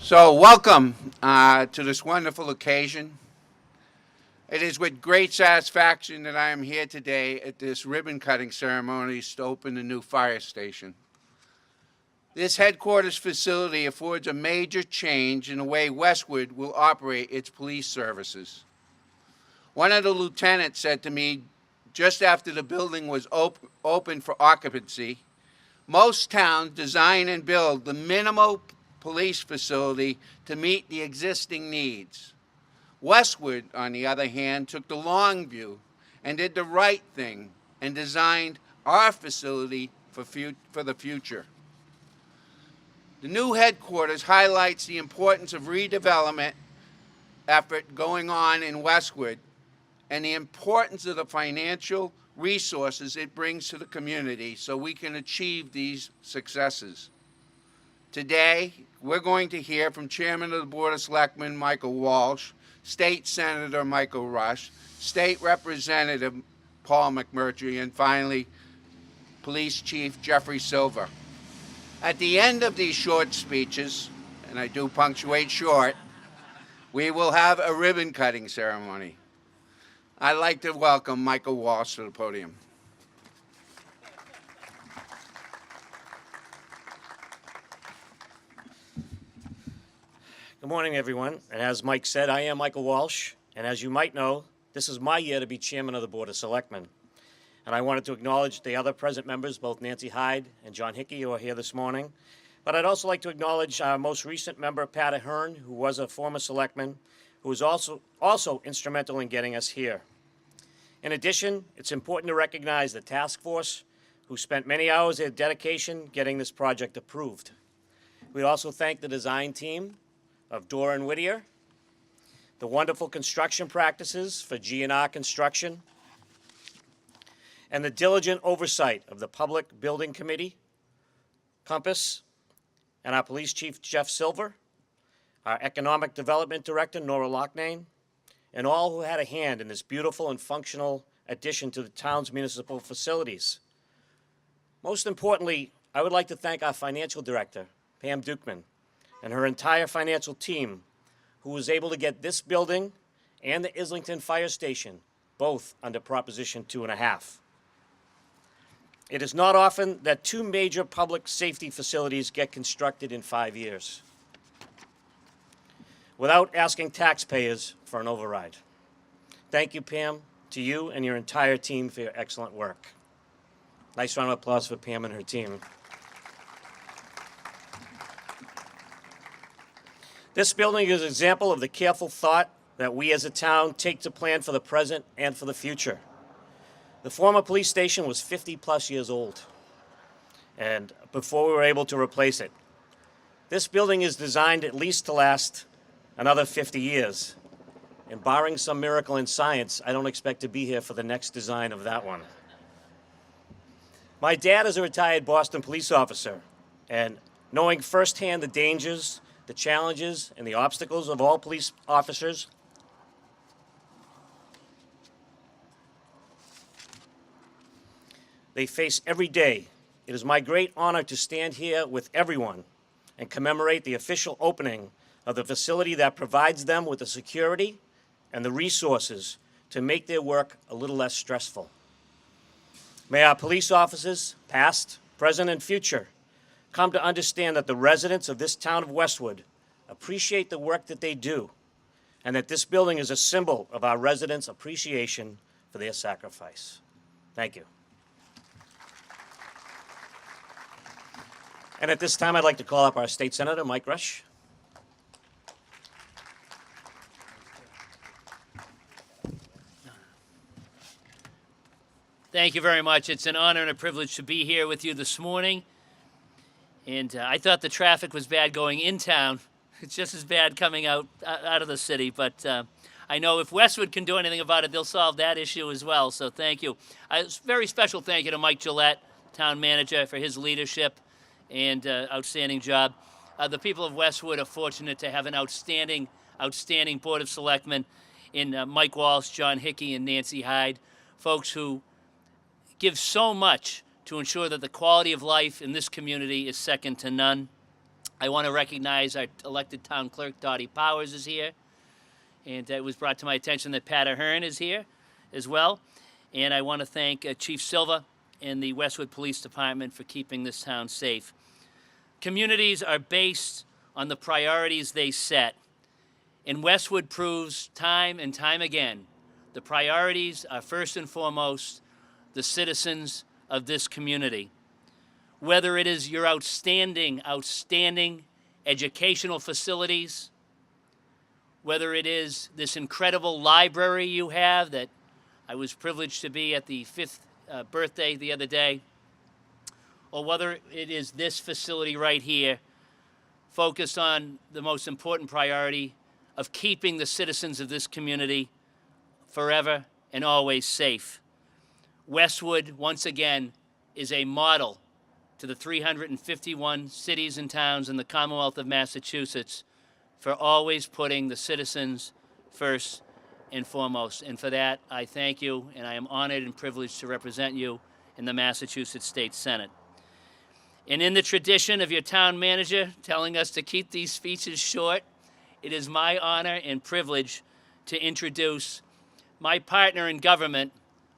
So welcome to this wonderful occasion. It is with great satisfaction that I am here today at this ribbon cutting ceremony to open the new fire station. This headquarters facility affords a major change in the way Westwood will operate its police services. One of the lieutenants said to me just after the building was open for occupancy, most towns design and build the minimal police facility to meet the existing needs. Westwood, on the other hand, took the long view and did the right thing and designed our facility for the future. The new headquarters highlights the importance of redevelopment effort going on in Westwood and the importance of the financial resources it brings to the community so we can achieve these successes. Today, we're going to hear from Chairman of the Board of Selectmen, Michael Walsh, State Senator Michael Rush, State Representative Paul McMurtry, and finally, Police Chief Jeff Silva. At the end of these short speeches, and I do punctuate short, we will have a ribbon cutting ceremony. I'd like to welcome Michael Walsh to the podium. Good morning, everyone. And as Mike said, I am Michael Walsh. And as you might know, this is my year to be chairman of the Board of Selectmen. And I wanted to acknowledge the other present members, both Nancy Hyde and John Hickey, who are here this morning. But I'd also like to acknowledge our most recent member, Pat Ahern, who was a former selectman, who was also instrumental in getting us here. In addition, it's important to recognize the task force, who spent many hours of dedication getting this project approved. We also thank the design team of Dora and Whittier, the wonderful construction practices for G&R Construction, and the diligent oversight of the Public Building Committee, Compass, and our Police Chief Jeff Silva, our Economic Development Director Nora Loughnane, and all who had a hand in this beautiful and functional addition to the town's municipal facilities. Most importantly, I would like to thank our Financial Director, Pam Dukeman, and her entire financial team, who was able to get this building and the Islington Fire Station both under Proposition 2.5. It is not often that two major public safety facilities get constructed in 5 years without asking taxpayers for an override. Thank you, Pam, to you and your entire team for your excellent work. Nice round of applause for Pam and her team. This building is an example of the careful thought that we as a town take to plan for the present and for the future. The former police station was 50+ years old, and before we were able to replace it. This building is designed at least to last another 50 years. And barring some miracle in science, I don't expect to be here for the next design of that one. My dad is a retired Boston police officer, and knowing firsthand the dangers, the challenges, and the obstacles of all police officers, they face every day. It is my great honor to stand here with everyone and commemorate the official opening of the facility that provides them with the security and the resources to make their work a little less stressful. May our police officers, past, present, and future, come to understand that the residents of this town of Westwood appreciate the work that they do, and that this building is a symbol of our residents' appreciation for their sacrifice. Thank you. And at this time, I'd like to call up our State Senator, Mike Rush. Thank you very much. It's an honor and a privilege to be here with you this morning. And I thought the traffic was bad going in town. It's just as bad coming out of the city. But I know if Westwood can do anything about it, they'll solve that issue as well. So thank you. A very special thank you to Mike Gillette, town manager, for his leadership and outstanding job. The people of Westwood are fortunate to have an outstanding Board of Selectmen in Mike Walsh, John Hickey, and Nancy Hyde, folks who give so much to ensure that the quality of life in this community is second to none. I want to recognize our elected town clerk, Dottie Powers, is here. And it was brought to my attention that Pat Ahern is here as well. And I want to thank Chief Silva and the Westwood Police Department for keeping this town safe. Communities are based on the priorities they set. And Westwood proves time and time again, the priorities are first and foremost the citizens of this community. Whether it is your outstanding educational facilities, whether it is this incredible library you have that I was privileged to be at the 5th birthday the other day, or whether it is this facility right here, focused on the most important priority of keeping the citizens of this community forever and always safe. Westwood, once again, is a model to the 351 cities and towns in the Commonwealth of Massachusetts for always putting the citizens first and foremost. And for that, I thank you, and I am honored and privileged to represent you in the Massachusetts State Senate. And in the tradition of your town manager telling us to keep these speeches short, it is my honor and privilege to introduce my partner in government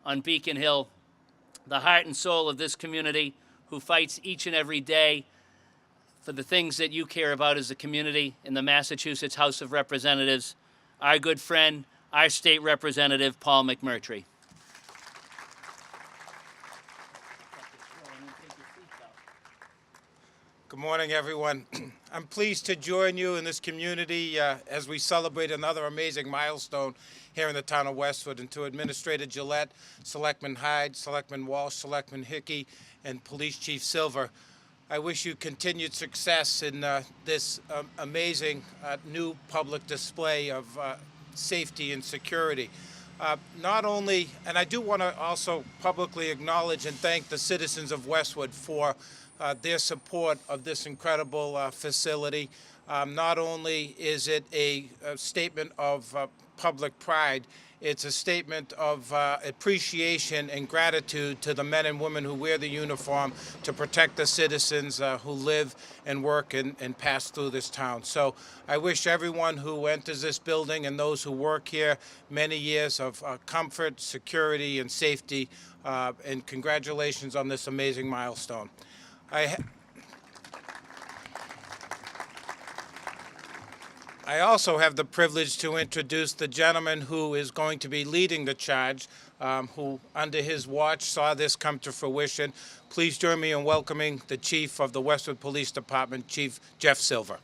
on Beacon Hill, the heart and soul of this community, who fights each and every day for the things that you care about as a community in the Massachusetts House of Representatives, our good friend, our state representative, Paul McMurtry. Good morning, everyone. I'm pleased to join you in this community as we celebrate another amazing milestone here in the town of Westwood, and to Administrator Gillette, Selectman Hyde, Selectman Walsh, Selectman Hickey, and Police Chief Silva, I wish you continued success in this amazing new public display of safety and security. Not only, and I do want to also publicly acknowledge and thank the citizens of Westwood for their support of this incredible facility. Not only is it a statement of public pride, it's a statement of appreciation and gratitude to the men and women who wear the uniform to protect the citizens who live and work and pass through this town. So I wish everyone who enters this building and those who work here many years of comfort, security, and safety, and congratulations on this amazing milestone. I also have the privilege to introduce the gentleman who is going to be leading the charge, who under his watch saw this come to fruition. Please join me in welcoming the Chief of the Westwood Police Department, Chief Jeff Silva.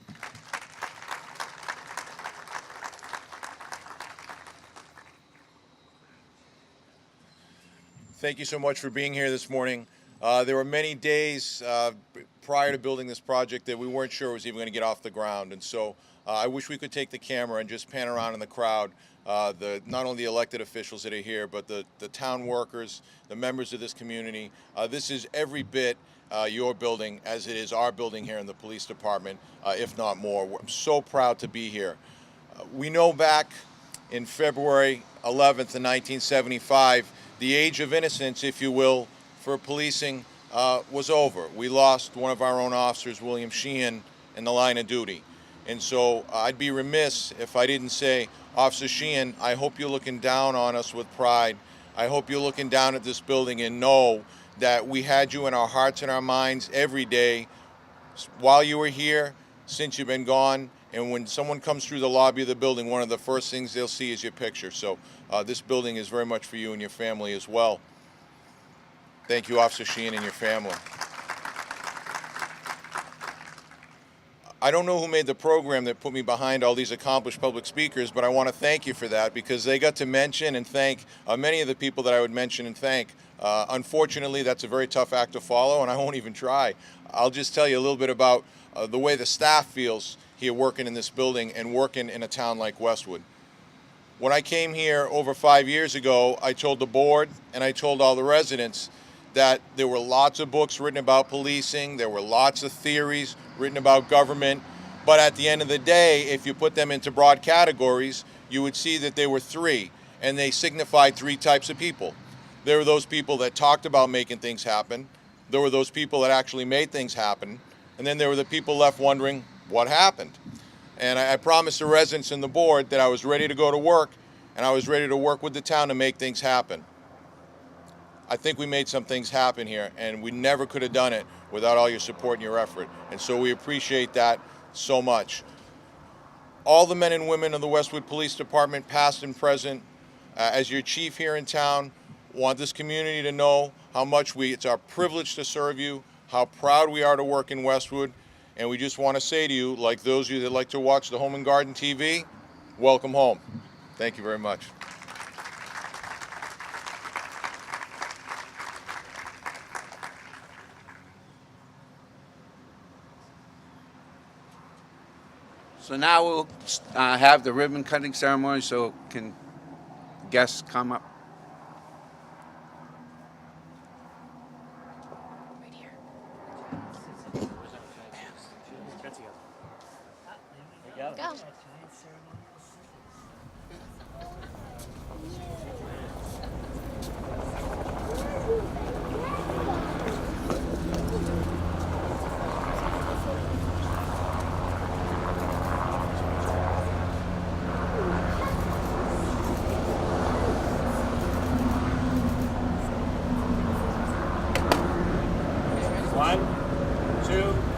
Thank you so much for being here this morning. There were many days prior to building this project that we weren't sure it was even going to get off the ground, and so I wish we could take the camera and just pan around in the crowd, not only the elected officials that are here, but the town workers, the members of this community. This is every bit your building as it is our building here in the police department, if not more. I'm so proud to be here. We know back in February 11th of 1975, the age of innocence, if you will, for policing was over. We lost one of our own officers, William Sheehan, in the line of duty. And so I'd be remiss if I didn't say, Officer Sheehan, I hope you're looking down on us with pride. I hope you're looking down at this building and know that we had you in our hearts and our minds every day while you were here, since you've been gone. And when someone comes through the lobby of the building, one of the first things they'll see is your picture. So this building is very much for you and your family as well. Thank you, Officer Sheehan, and your family. I don't know who made the program that put me behind all these accomplished public speakers, but I want to thank you for that, because they got to mention and thank many of the people that I would mention and thank. Unfortunately, that's a very tough act to follow, and I won't even try. I'll just tell you a little bit about the way the staff feels here working in this building and working in a town like Westwood. When I came here over 5 years ago, I told the board and I told all the residents that there were lots of books written about policing, there were lots of theories written about government, but at the end of the day, if you put them into broad categories, you would see that there were three, and they signified three types of people. There were those people that talked about making things happen, there were those people that actually made things happen, And then there were the people left wondering what happened. And I promised the residents and the board that I was ready to go to work, and I was ready to work with the town to make things happen. I think we made some things happen here, and we never could have done it without all your support and your effort. And so we appreciate that so much. All the men and women of the Westwood Police Department, past and present, as your chief here in town, want this community to know how much it's our privilege to serve you, how proud we are to work in Westwood, and we just want to say to you, like those of you that like to watch the Home and Garden TV, welcome home. Thank you very much. So now we'll have the ribbon cutting ceremony, so can guests come up? Go. One, two,